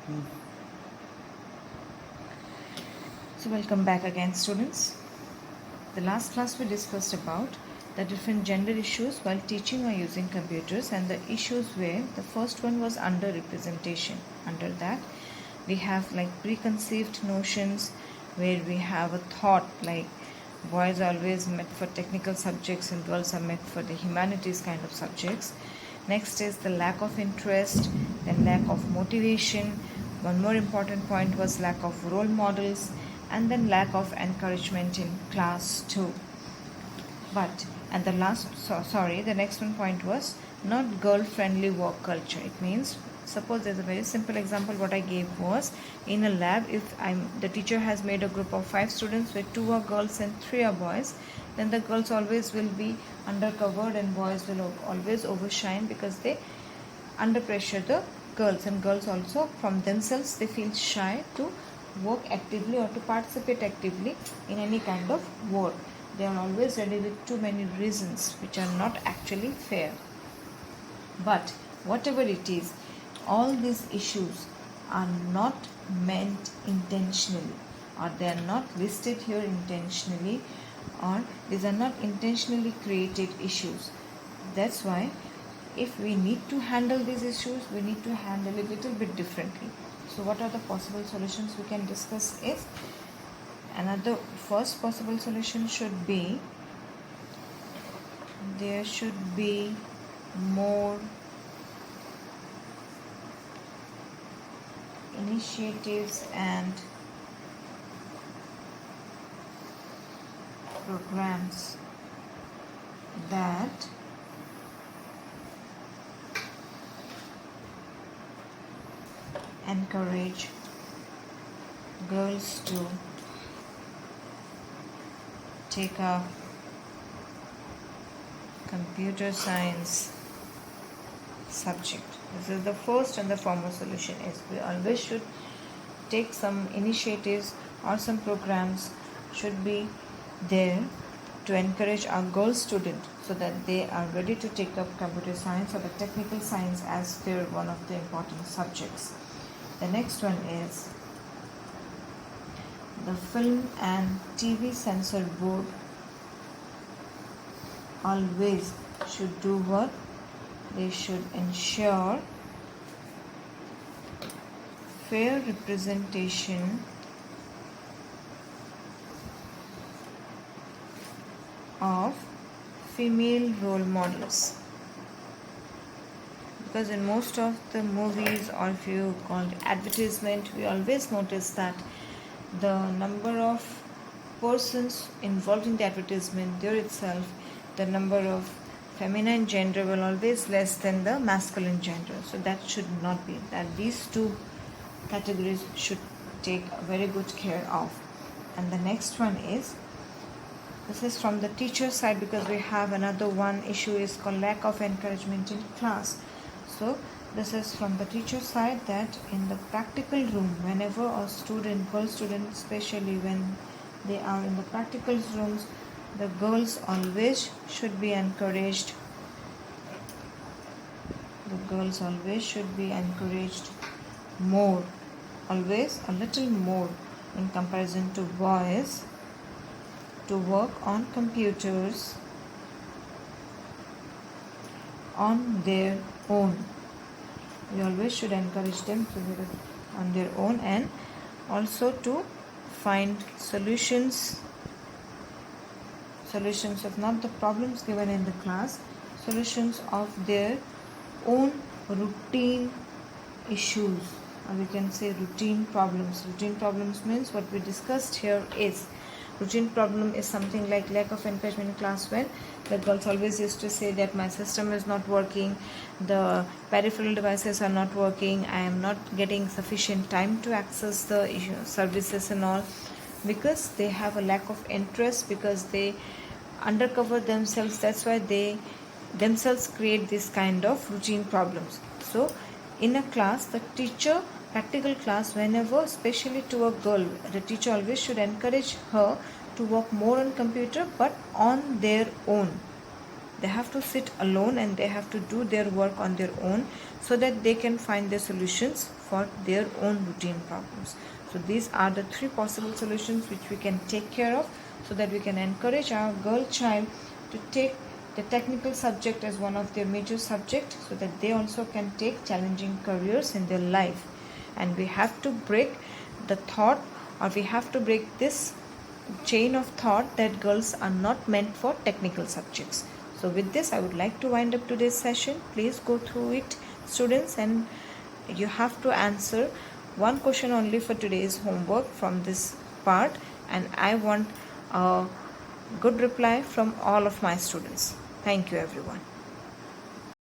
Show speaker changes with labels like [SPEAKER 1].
[SPEAKER 1] So welcome back again, students. The last class we discussed about the different gender issues while teaching or using computers, and the issues where the first one was under representation. Under that we have like preconceived notions, where we have a thought like boys are always meant for technical subjects and girls are meant for the humanities kind of subjects. Next is the lack of interest, then lack of motivation. One more important point was lack of role models, and then lack of encouragement in class too. But and the the next one point was not girl friendly work culture. It means, suppose there's a very simple example what I gave was, in a lab, if the teacher has made a group of 5 students where 2 are girls and 3 are boys, then the girls always will be undercovered and boys will always overshine, because they under pressure the girls, and girls also from themselves they feel shy to work actively or to participate actively in any kind of work. They are always ready with too many reasons which are not actually fair. But whatever it is, all these issues are not meant intentionally, or they are not listed here intentionally, or these are not intentionally created issues. That's why if we need to handle these issues, we need to handle it a little bit differently. So what are the possible solutions we can discuss is, another first possible solution should be, there should be more initiatives and programs that encourage girls to take up computer science subject. This is the first and the foremost solution, is we always should take some initiatives or some programs should be there to encourage our girl student, so that they are ready to take up computer science or the technical science as their one of the important subjects. The next one is the Film and TV Censor Board always should do what? They should ensure fair representation of female role models, because in most of the movies, or if you call it advertisement, we always notice that the number of persons involved in the advertisement, there itself, the number of feminine gender will always less than the masculine gender. So that should not be, that these two categories should take very good care of. And the next one is, this is from the teacher side, because we have another one issue is called lack of encouragement in class. So this is from the teacher side, that in the practical room, whenever a student, girl student especially, when they are in the practical rooms, the girls always should be encouraged. The girls always should be encouraged more, always a little more in comparison to boys, to work on computers on their own. We always should encourage them to do it on their own, and also to find solutions of not the problems given in the class, solutions of their own routine issues, or we can say routine problems. Routine problems means what we discussed here is, routine problem is something like lack of encouragement in class, when the girls always used to say that my system is not working, the peripheral devices are not working, I am not getting sufficient time to access the services and all, because they have a lack of interest, because they undercover themselves. That's why they themselves create this kind of routine problems. So in a class, the teacher, practical class, whenever, especially to a girl, the teacher always should encourage her to work more on computer, but on their own. They have to sit alone and they have to do their work on their own, so that they can find the solutions for their own routine problems. So these are the three possible solutions which we can take care of, so that we can encourage our girl child to take the technical subject as one of their major subject, so that they also can take challenging careers in their life. And we have to break the thought, or we have to break this chain of thought that girls are not meant for technical subjects. So with this, I would like to wind up today's session. Please go through it, students, and you have to answer one question only for today's homework from this part, and I want a good reply from all of my students. Thank you, everyone.